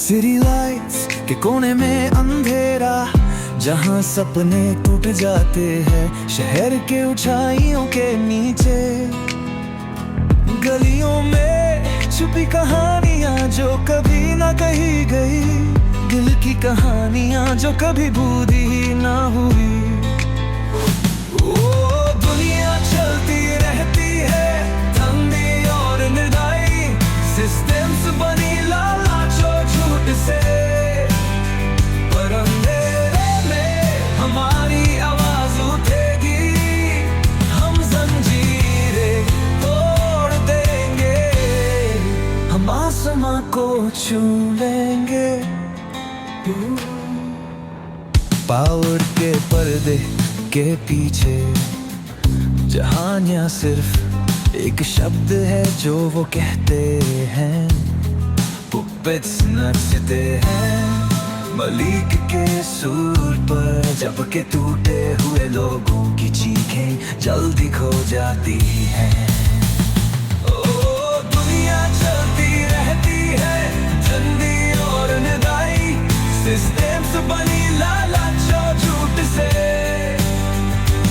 City lights के कोने में अंधेरा, जहाँ सपने टूट जाते हैं शहर के ऊंचाइयों के नीचे। गलियों में छुपी कहानियाँ जो कभी ना कही गई, दिल की कहानियाँ जो कभी बूढ़ी ही ना हुई। ओ दुनिया चलती रहती है ठंडी और निर्दयी, सिस्टम्स बनी लालच और झूठ से, पर अंधेरे में हमारी आवाज उठेगी, हम जंजीरें तोड़ देंगे, हम आसमां को छू लेंगे। पावर के पर्दे के पीछे जहानियाँ सिर्फ एक शब्द है जो वो कहते हैं। पुपेट्स नचते हैं मलिक के सुर पर, जबकि टूटे हुए लोगों की चीखें जल्दी खो जाती हैं। ओ दुनिया चलती रहती है ठंडी और निर्दयी, सिस्टम्स बनी लालच और झूठ से,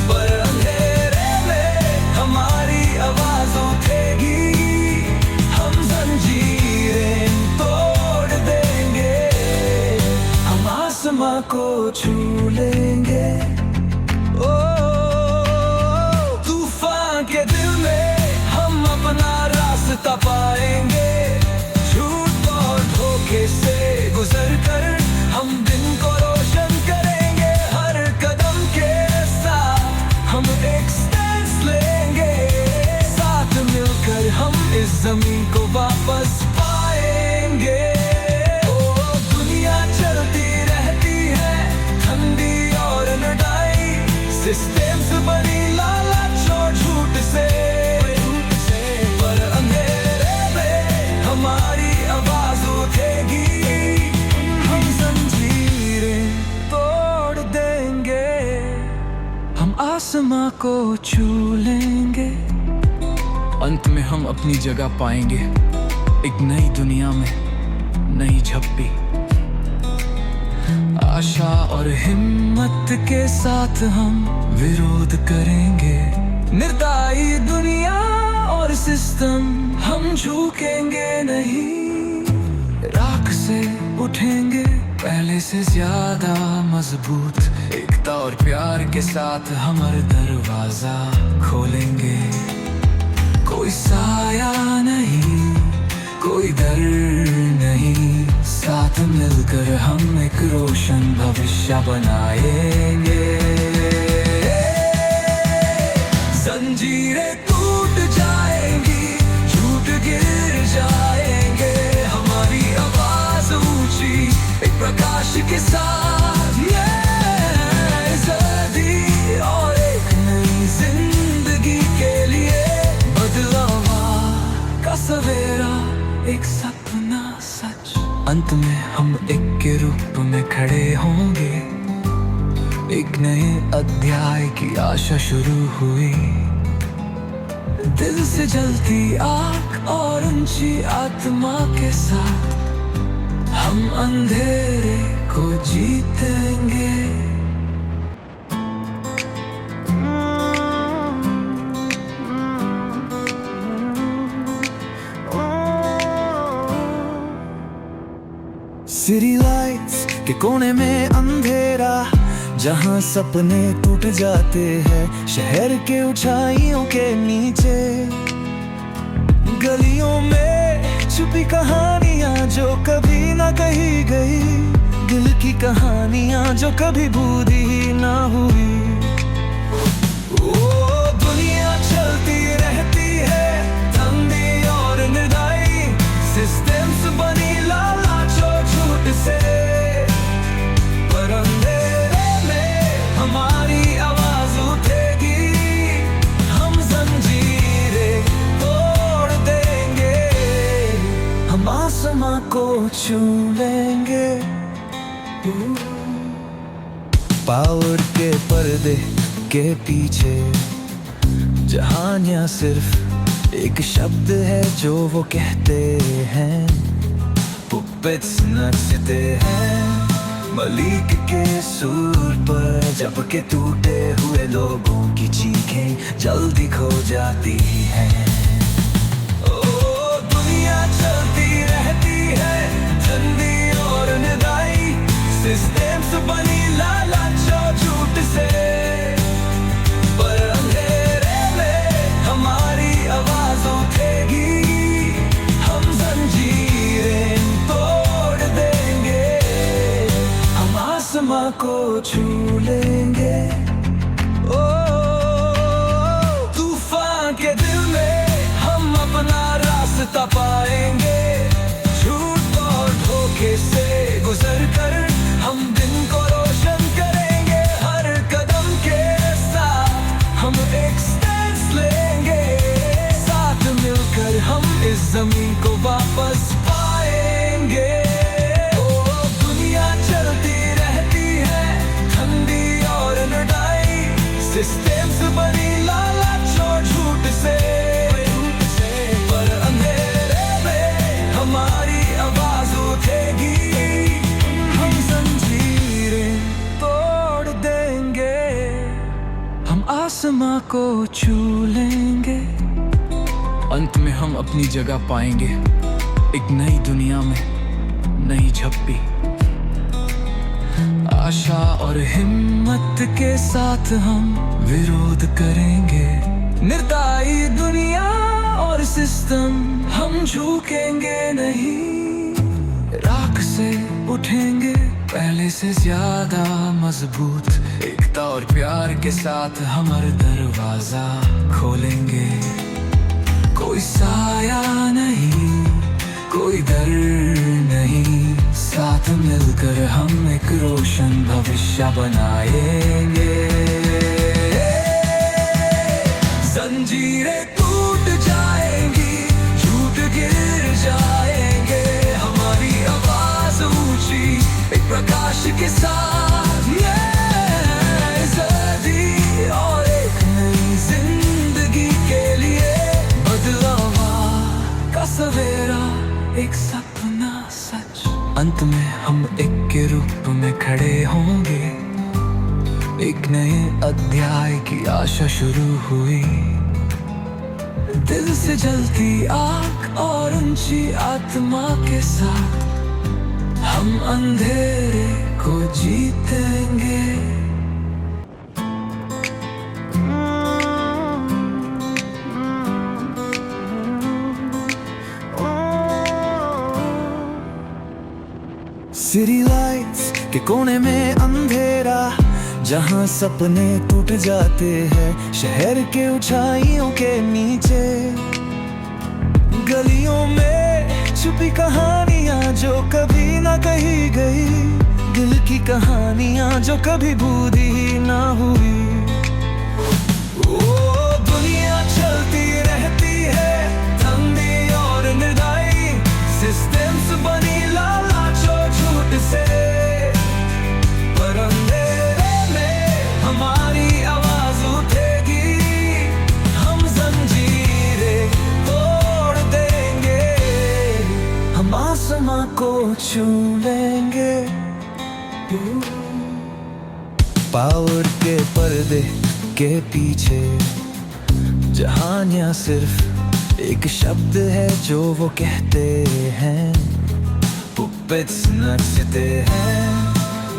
पर अंधेरे में हमारी आवाज उठेगी, हम जंजीरें तोड़ देंगे, हम आसमां को छू लेंगे। ओ तूफान के दिल में हम अपना रास्ता पाएंगे, झूठ और धोखे से गुजर कर हम दिन को रोशन करेंगे। हर कदम के साथ हम एक स्टैंड लेंगे, साथ मिलकर हम इस जमीन को वापस पाएंगे। ओ दुनिया चलती रहती है ठंडी और निर्दयी, सिस्टम्स बनी लालच और झूठ से, पर अंधेरे में हमारी आवाज उठेगी, हम जंजीरें तोड़ देंगे, हम आसमां को छू लेंगे। अंत में हम अपनी जगह पाएंगे, एक नई दुनिया में नई झप्पी। आशा और हिम्मत के साथ हम विरोध करेंगे, निर्दयी दुनिया और सिस्टम हम झुकेंगे नहीं, राख से उठेंगे पहले से ज्यादा मजबूत, एकता और प्यार के साथ हम हर दरवाजा खोलेंगे। कोई साया नहीं, कोई डर नहीं, साथ मिलकर हम एक रोशन भविष्य बनाएंगे। जंजीरें टूट जाएंगी, झूठ गिर जाएंगे, हमारी आवाज ऊंची एक प्रकाश के साथ, ये जल्दी और एक नई जिंदगी के लिए बदलावा का सवेरा, एक सपना सच। अंत में हम एक के रूप में खड़े होंगे, एक नए अध्याय की आशा शुरू हुई, दिल से जलती आग और ऊंची आत्मा के साथ हम अंधेरे को जीतेंगे। सिटी लाइट्स के कोने में अंधेरा, जहाँ सपने टूट जाते हैं शहर के ऊंचाइयों के नीचे। गलियों में छुपी कहानियाँ जो कभी ना कही गई, दिल की कहानियाँ जो कभी बूढ़ी ही ना हुई। ओ दुनिया चलती रहती है ठंडी और निर्दयी, सिस्टम्स बनी लालच और झूठ से, पर अंधेरे में हमारी आवाज उठेगी, हम जंजीरें तोड़ देंगे, हम आसमां को छू लेंगे। पावर के पर्दे के पीछे जहानियाँ सिर्फ एक शब्द है जो वो कहते हैं। पुपेट्स नचते हैं मलिक के सुर पर, जबकि टूटे हुए लोगों की चीखें जल्दी खो जाती हैं। ओ दुनिया चलती रहती है ठंडी और निदाई, सिस्टम से बनी लालच और झूठ से, पर अंधेरे में हमारी आवाज उठेगी, हम जंजीरें तोड़ देंगे, हम आसमां को छू लेंगे। ओ तूफान के दिल में हम अपना रास्ता पाएंगे, झूठ और धोखे से गुजर कर हम दिन को रोशन करेंगे, हर कदम के साथ हम एक स्टैंड लेंगे, साथ मिलकर हम इस जमीन को वापस पाएंगे। ओ दुनिया चलती रहती है ठंडी और लड़ाई, सिस्टम से बनी लालच और झूठ से, पर अंधेरे में हमारी आवाज उठेगी, हम जंजीरें तोड़ देंगे, हम आसमां को छू लेंगे। अंत में हम अपनी जगह पाएंगे, एक नई दुनिया में नई झप्पी। आशा और हिम्मत के साथ हम विरोध करेंगे, निर्दयी दुनिया और सिस्टम हम झुकेंगे नहीं, राख से उठेंगे पहले से ज्यादा मजबूत, एकता और प्यार के साथ हमारा दरवाजा खोलेंगे। कोई साया नहीं, कोई डर नहीं, साथ मिलकर हम एक रोशन भविष्य बनाएंगे। जंजीरें टूट जाएंगी, झूठ गिर जाएंगे, हमारी आवाज ऊंची एक प्रकाश के साथ, आजादी और एक नई जिंदगी के लिए बदलावा का सवेरा, एक सपना सच। अंत में हम एक के रूप में खड़े होंगे, एक नए अध्याय की आशा शुरू हुई, दिल से जलती आग और ऊंची आत्मा के साथ हम अंधेरे को जीतेंगे। सिटी लाइट्स के कोने में अंधेरा, जहाँ सपने टूट जाते हैं शहर के ऊंचाइयों के नीचे, गलियों में छुपी कहानियाँ जो कभी ना कही गई, दिल की कहानियाँ जो कभी बूढ़ी ही ना हुई। ओ दुनिया चलती रहती है ठंडी और निर्दयी, सिस्टम से बनी लालच और झूठ से, पर अंधेरे में हमारी आवाज उठेगी, हम जंजीरें तोड़ देंगे, हम आसमां को छू लेंगे। पावर के पर्दे के पीछे जहानियां सिर्फ एक शब्द है जो वो कहते हैं, पुपेट्स नचते हैं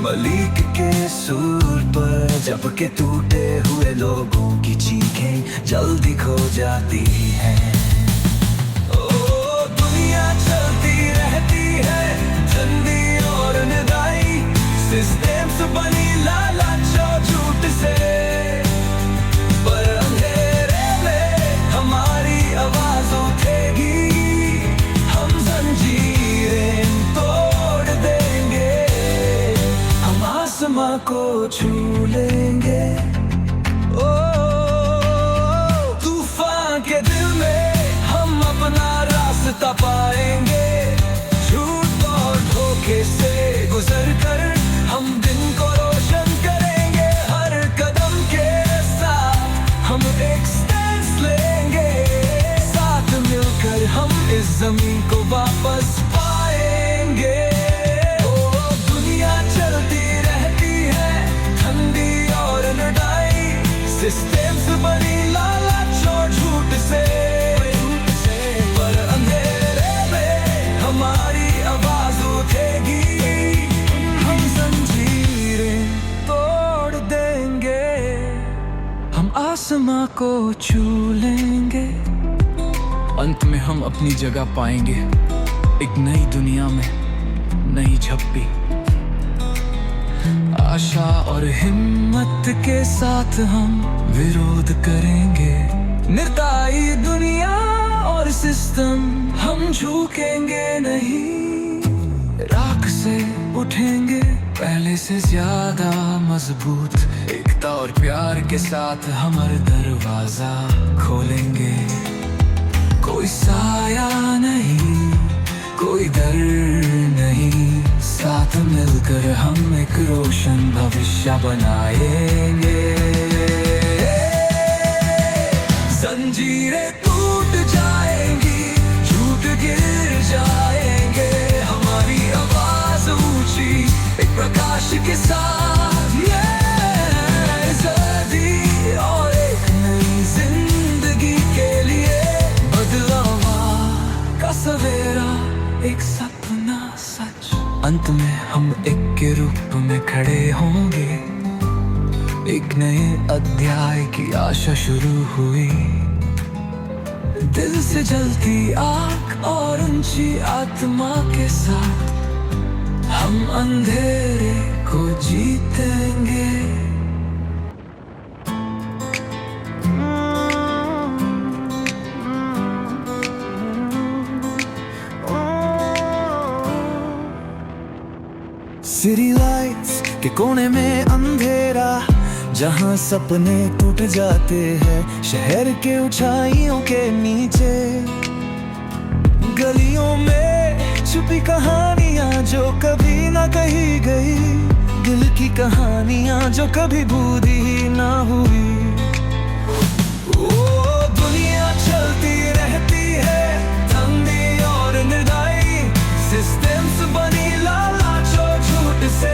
मलिक के सुर पर, जबकि टूटे हुए लोगों की चीखें जल्दी खो जाती हैं। ओ दुनिया चलती रहती है ठंडी और निदाई, सिस्टम से बनी लालच और झूठ से, पर अंधेरे में हमारी आवाज उठेगी, हम जंजीरें तोड़ देंगे, हम आसमां को छू लेंगे। ओ तूफान के दिल में हम अपना रास्ता पाएंगे, झूठ और धोखे से गुजर कर हम दिन को रोशन करें। सिस्टम से बनी लालच और झूठ से, पर अंधेरे में हमारी आवाज उठेगी। हम जंजीरें तोड़ देंगे, हम आसमां को छू लेंगे। अंत में हम अपनी जगह पाएंगे, एक नई दुनिया में नई झप्पी। आशा और हिम्मत के साथ हम विरोध करेंगे। निर्दयी दुनिया और सिस्टम हम झुकेंगे नहीं। राख से उठेंगे पहले से ज्यादा मजबूत। एकता और प्यार के साथ हमारा दरवाजा खोलेंगे। कोई साया नहीं, कोई डर नहीं, साथ मिलकर हम एक रोशन भविष्य बनाएंगे। जंजीरें टूट जाएंगी, झूठ गिर जाएंगे, हमारी आवाज ऊंची एक प्रकाश के साथ। आजादी और एक नई जिंदगी के लिए बदलावा का सवेरा, एक सपना सच। अंत में हम एक के रूप में खड़े होंगे। एक नए अध्याय की आशा शुरू हुई। दिल से जलती आग और ऊंची आत्मा के साथ हम अंधेरे को जीतेंगे। सिटी लाइट्स के कोने में अंधेरा, जहां सपने टूट जाते हैं शहर के ऊंचाइयों के नीचे। गलियों में छुपी कहानियां जो कभी ना कही गई, दिल की कहानियां जो कभी बूढ़ी ही ना हुई। ओ दुनिया चलती रहती है ठंडी और निर्दयी, सिस्टम्स बनी लालच और झूठ से,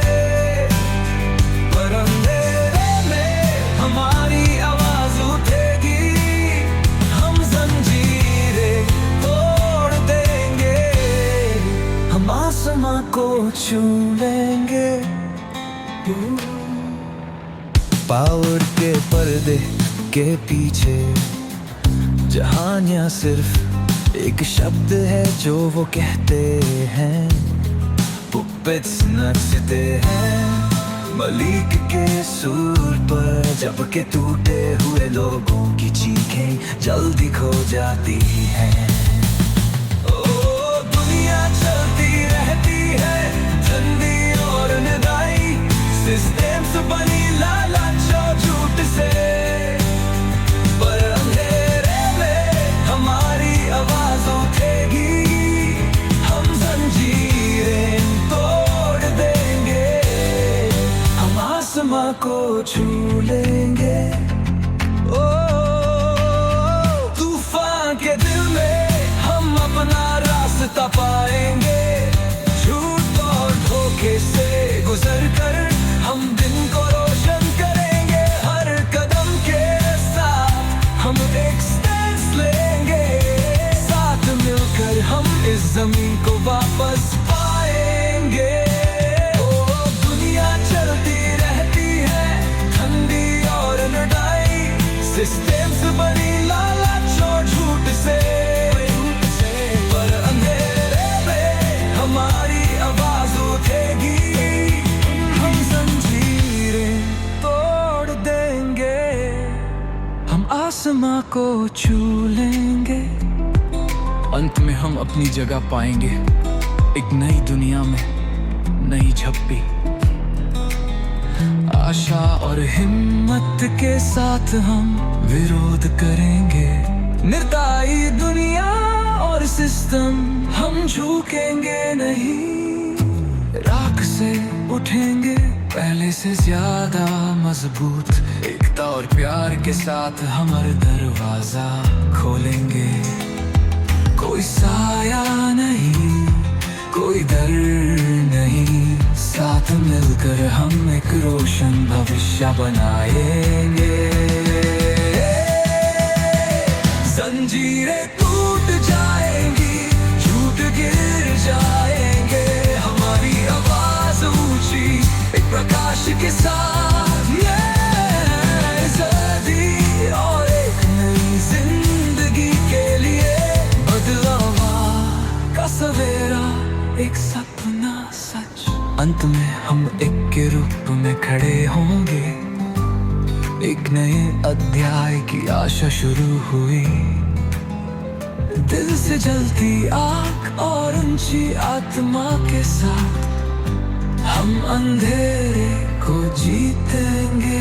पर अंधेरे में हमारी आवाज उठेगी। हम जंजीरें तोड़ देंगे, हम आसमां को छू लेंगे। पावर के पर्दे के पीछे जहानियां सिर्फ एक शब्द है जो वो कहते हैं। पुपेट्स नचते हैं मलिक के सुर पर, जबकि टूटे हुए लोगों की चीखें जल्दी खो जाती हैं। ओ दुनिया चलती रहती है ठंडी और निर्दयी, सिस्टम्स बनी लालच और झूठ से, पर अंधेरे में हमारी आवाज उठेगी। हम जंजीरें तोड़ देंगे, हम आसमां को छू लेंगे। ओ तूफान के दिल में हम अपना रास्ता पाएंगे। झूठ और धोखे से गुजर कर हम दिन को रोशन करेंगे। हर कदम के साथ हम एक स्टैंड लेंगे। साथ मिलकर हम इस जमीन को वापस पाएंगे। ओ दुनिया चलती रहती है ठंडी और निर्दयी, सिस्टम्स बनी लालच और झूठ से, पर अंधेरे में हमारी आवाज उठेगी। हम जंजीरें तोड़ देंगे, हम आसमां को छू लेंगे। अंत में हम अपनी जगह पाएंगे, एक नई दुनिया में नई झप्पी। आशा और हिम्मत के साथ हम विरोध करेंगे। निर्दयी दुनिया और सिस्टम हम झुकेंगे नहीं। राख से उठेंगे पहले से ज्यादा मजबूत। एकता और प्यार के साथ हमारा दरवाजा खोलेंगे। कोई साया नहीं, कोई डर नहीं, साथ मिलकर हम एक रोशन भविष्य बनाएंगे। के साथ ये ज़िंदगी और एक नई जिंदगी के लिए बदलावा का सवेरा, एक सपना सच। अंत में हम एक के रूप में खड़े होंगे, एक नए अध्याय की आशा शुरू हुई। दिल से जलती आग और ऊंची आत्मा के साथ हम अंधेरे को जीतेंगे।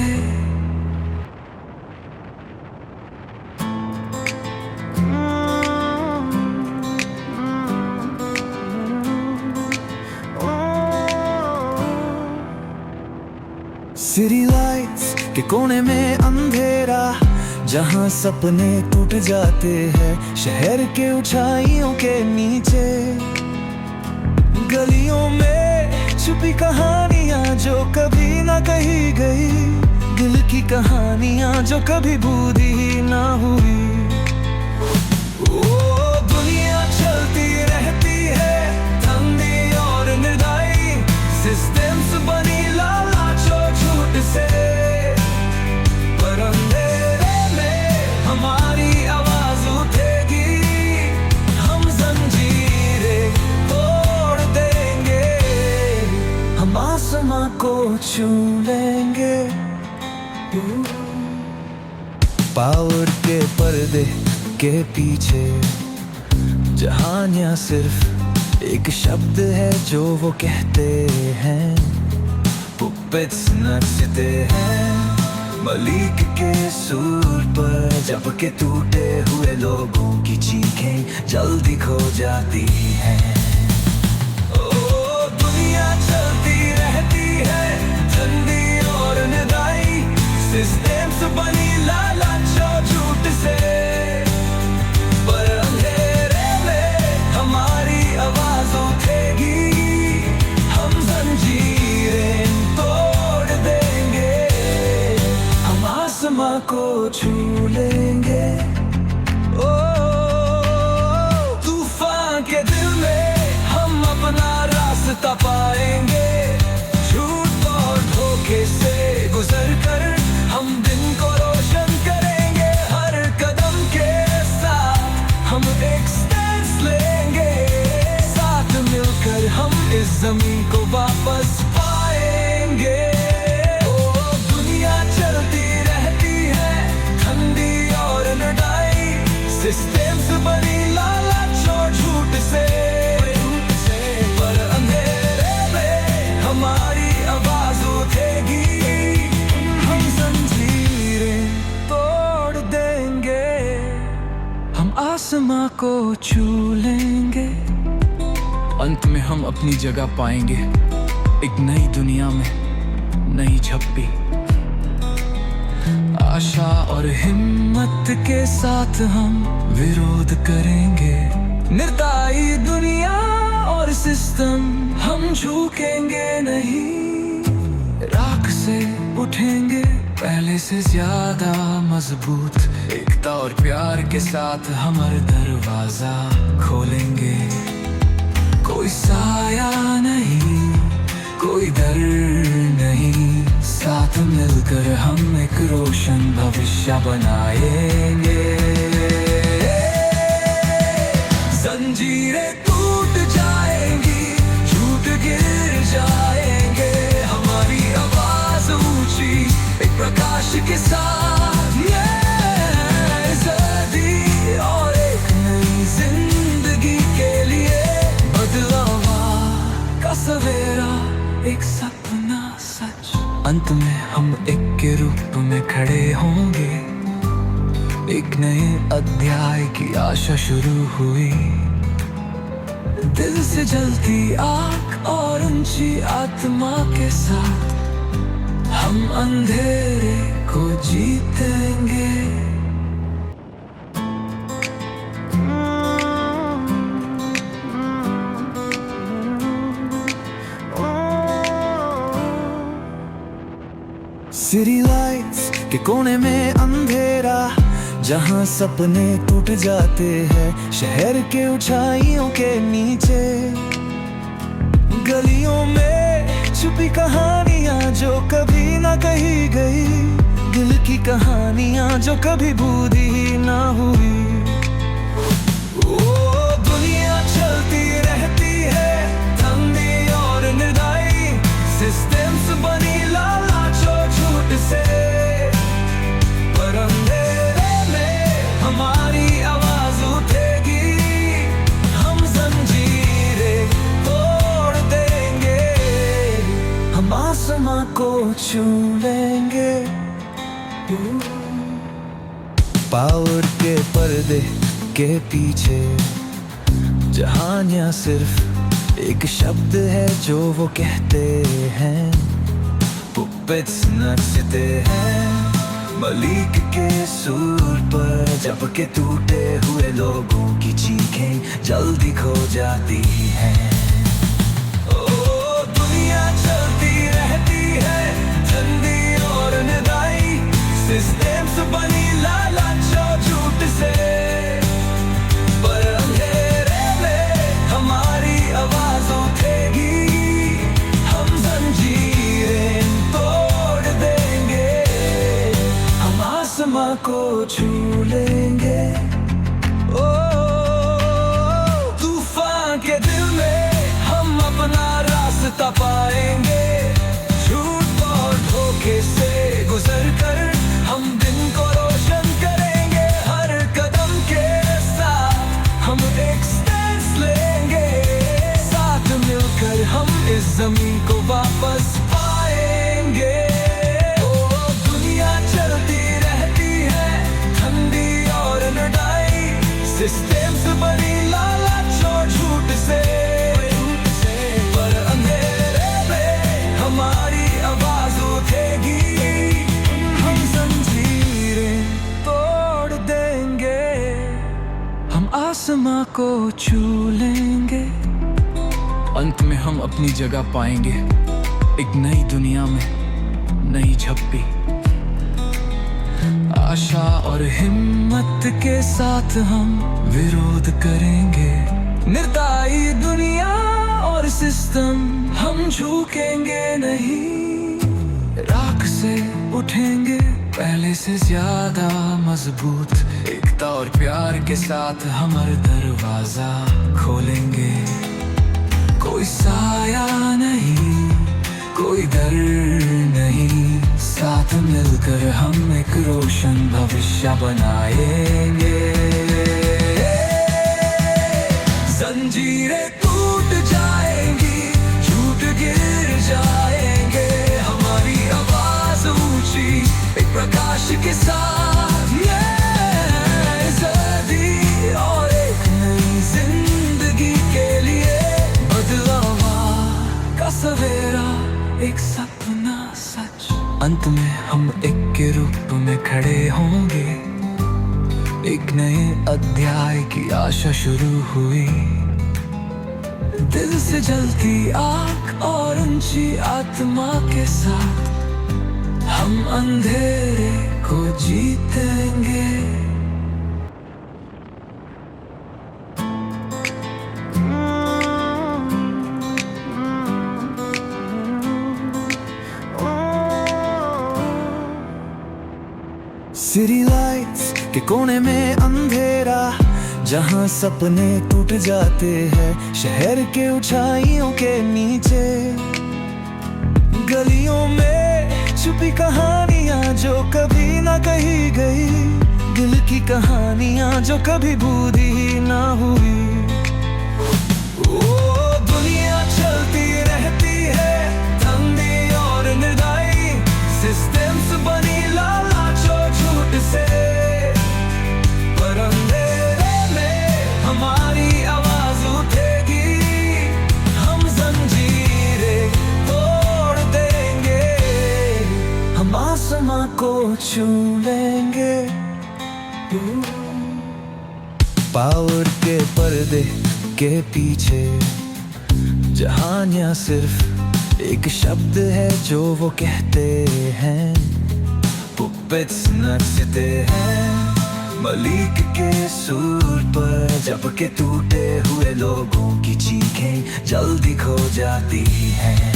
सिटी लाइट्स के कोने में अंधेरा, जहाँ सपने टूट जाते हैं शहर के ऊंचाइयों के नीचे। गलियों में छुपी कहानियाँ जो कभी ना कही गई, दिल की कहानियाँ जो कभी बूढ़ी ही ना हुई। ओ दुनिया चलती रहती है ठंडी और निर्दयी, सिस्टम्स बनी लालच और झूठ से, पर अंधेरे में हमारी आवाज उठेगी। हम जंजीरें तोड़ देंगे, हम आसमां को छू लेंगे। पावर के पर्दे के पीछे जहानियां सिर्फ एक शब्द है जो वो कहते हैं। पुपेट्स नचते हैं मलिक के सुर पर, जबकि टूटे हुए लोगों की चीखें जल्दी खो जाती हैं। ओ दुनिया चलती रहती है ठंडी और निर्दयी, सिस्टम्स बनी लालच और झूठ से, पर अंधेरे में हमारी आवाज उठेगी। हम जंजीरें तोड़ देंगे, हम आसमां को छू लेंगे। ओ तूफान के दिल में हम अपना रास्ता पाएंगे, झूठ और धोखे से गुजर कर हम दिन को रोशन करेंगे। हर कदम के साथ हम एक स्टैंड लेंगे, साथ मिलकर हम इस जमीन को वापस पाएंगे। ओ दुनिया चलती रहती है ठंडी और निर्दयी, सिस्टम्स बनी लालच और झूठ से, पर अंधेरे में हमारी आवाज उठेगी। हम जंजीरें तोड़ देंगे, हम आसमां को छू लेंगे। अंत में हम अपनी जगह पाएंगे, एक नई दुनिया में नई झप्पी। आशा और हिम्मत के साथ हम विरोध करेंगे, निर्दयी दुनिया और सिस्टम हम झुकेंगे नहीं। राख से उठेंगे पहले से ज्यादा मजबूत, एकता और प्यार के साथ हम हर दरवाजा खोलेंगे। कोई साया नहीं, कोई डर नहीं, साथ मिलकर हम एक रोशन भविष्य बनाएंगे। जंजीरें टूट जाएंगी, झूठ गिर जाएंगे, हमारी आवाज ऊंची एक प्रकाश के साथ ये ज़िंदगी और एक नई जिंदगी के लिए बदलावा का सवेरा, एक सपना सच। अंत में हम एक के रूप में खड़े होंगे, एक नए अध्याय की आशा शुरू हुई। दिल से जलती आग और ऊंची आत्मा के साथ हम अंधेरे को जीतेंगे। सिटी लाइट्स के कोने में अंधेरा, जहाँ सपने टूट जाते हैं शहर के ऊंचाइयों के नीचे। गलियों में छुपी कहानियां जो कभी ना कही गई, दिल की कहानियां जो कभी बूढ़ी ही ना हुई। ओ दुनिया चलती रहती है ठंडी और निर्दयी, सिस्टम्स बनी लालच और झूठ से, पर अंधेरे में हमारी आवाज उठेगी, हम जंजीरें तोड़ देंगे, हम आसमां को छू लेंगे। पावर के पर्दे के पीछे जहानियां सिर्फ एक शब्द है जो वो कहते हैं, पुपेट्स नचते हैं मलिक के सुर पर, जबकि टूटे हुए लोगों की चीखें जल्दी खो जाती हैं। ओ दुनिया चलती रहती है ठंडी और निर्दयी, सिस्टम्स बनी लालच और झूठ से, पर अंधेरे में हमारी आवाज उठेगी, हम जंजीरें तोड़ देंगे, हम आसमां को छू लेंगे। ओ तूफान के दिल में हम अपना रास्ता पाएंगे, झूठ और धोखे से गुजर कर हम दिन को रोशन करेंगे, हर कदम के साथ हम एक स्टैंड लेंगे, साथ मिलकर हम इस जमीन को वापस पाएंगे। ओ दुनिया चलती रहती है ठंडी और निर्दयी, सिस्टम्स बनी लालच और झूठ से, पर अंधेरे में हमारी आवाज उठेगी, आसमां को छू लेंगे। अंत में हम अपनी जगह पाएंगे एक नई दुनिया में, नई झप्पी, आशा और हिम्मत के साथ हम विरोध करेंगे, निर्दयी दुनिया और सिस्टम हम झुकेंगे नहीं, राख से उठेंगे पहले से ज्यादा मजबूत, एकता और प्यार के साथ हम हर दरवाजा खोलेंगे, कोई साया नहीं, कोई डर नहीं, साथ मिलकर हम एक रोशन भविष्य बनाएंगे। जंजीरें टूट जाएंगी, झूठ गिर जाएंगे, हमारी आवाज ऊंची एक प्रकाश के साथ, आजादी और एक नई जिंदगी के लिए बदलावा का सवेरा, एक सपना सच, अंत में हम एक के रूप में खड़े होंगे, एक नए अध्याय की आशा शुरू हुई, दिल से जलती आग और ऊंची आत्मा के साथ हम अंधेरे को जीतेंगे। सिटी लाइट्स के कोने में अंधेरा, जहां सपने टूट जाते हैं शहर के ऊंचाइयों के नीचे, गलियों में छुपी कहानियां जो कभी ना कही गई, दिल की कहानियां जो कभी बूढ़ी ही ना हुई। ओ दुनिया चलती रहती है ठंडी और निर्दयी, सिस्टम्स बनी लालच और झूठ से, पर अंधेरे में हमारी आवाज उठेगी, हम जंजीरें तोड़ देंगे, हम आसमां को छू लेंगे। पावर के पर्दे के पीछे जहानियां सिर्फ एक शब्द है जो वो कहते हैं, पुपेट्स नचते हैं मलिक के सुर पर, जबकि टूटे हुए लोगों की चीखें जल्दी खो जाती हैं।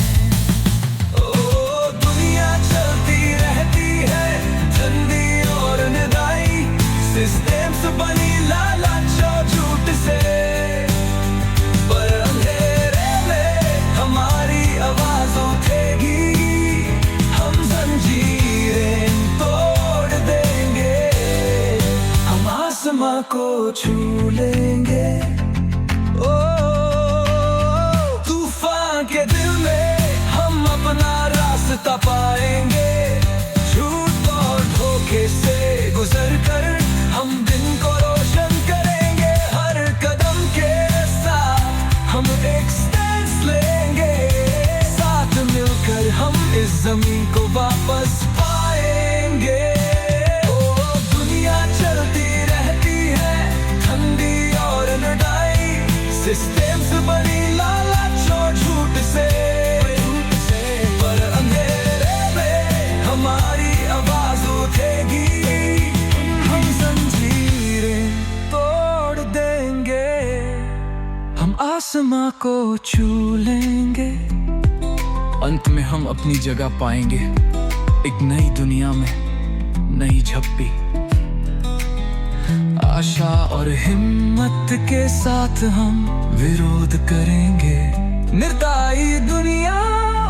को छू लेंगे। ओ तूफान के दिल में हम अपना रास्ता पाएंगे। झूठ और धोखे से गुजर कर हम दिन को रोशन करेंगे। हर कदम के साथ हम एक स्टैंड लेंगे। साथ मिलकर हम इस जमीन को वापस पाएंगे। ओ दुनिया चलती रहती है ठंडी और लड़ाई, सिस्टम से बनी लालच और झूठ से। पर अंधेरे में हमारी आवाज उठेगी, हम जंजीरें तोड़ देंगे। हम आसमां को छू लेंगे। अंत में हम अपनी जगह पाएंगे, एक नई दुनिया में नई झप्पी। आशा और हिम्मत के साथ हम विरोध करेंगे। निर्दयी दुनिया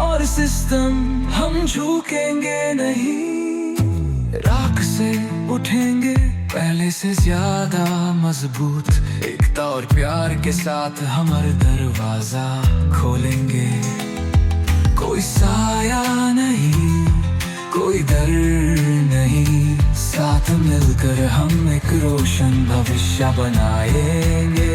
और सिस्टम हम झुकेंगे नहीं। राख से उठेंगे पहले से ज्यादा मजबूत। एकता और प्यार के साथ हमारा दरवाजा खोलेंगे। कोई साया नहीं, कोई डर नहीं, साथ मिलकर हम एक रोशन भविष्य बनाएंगे।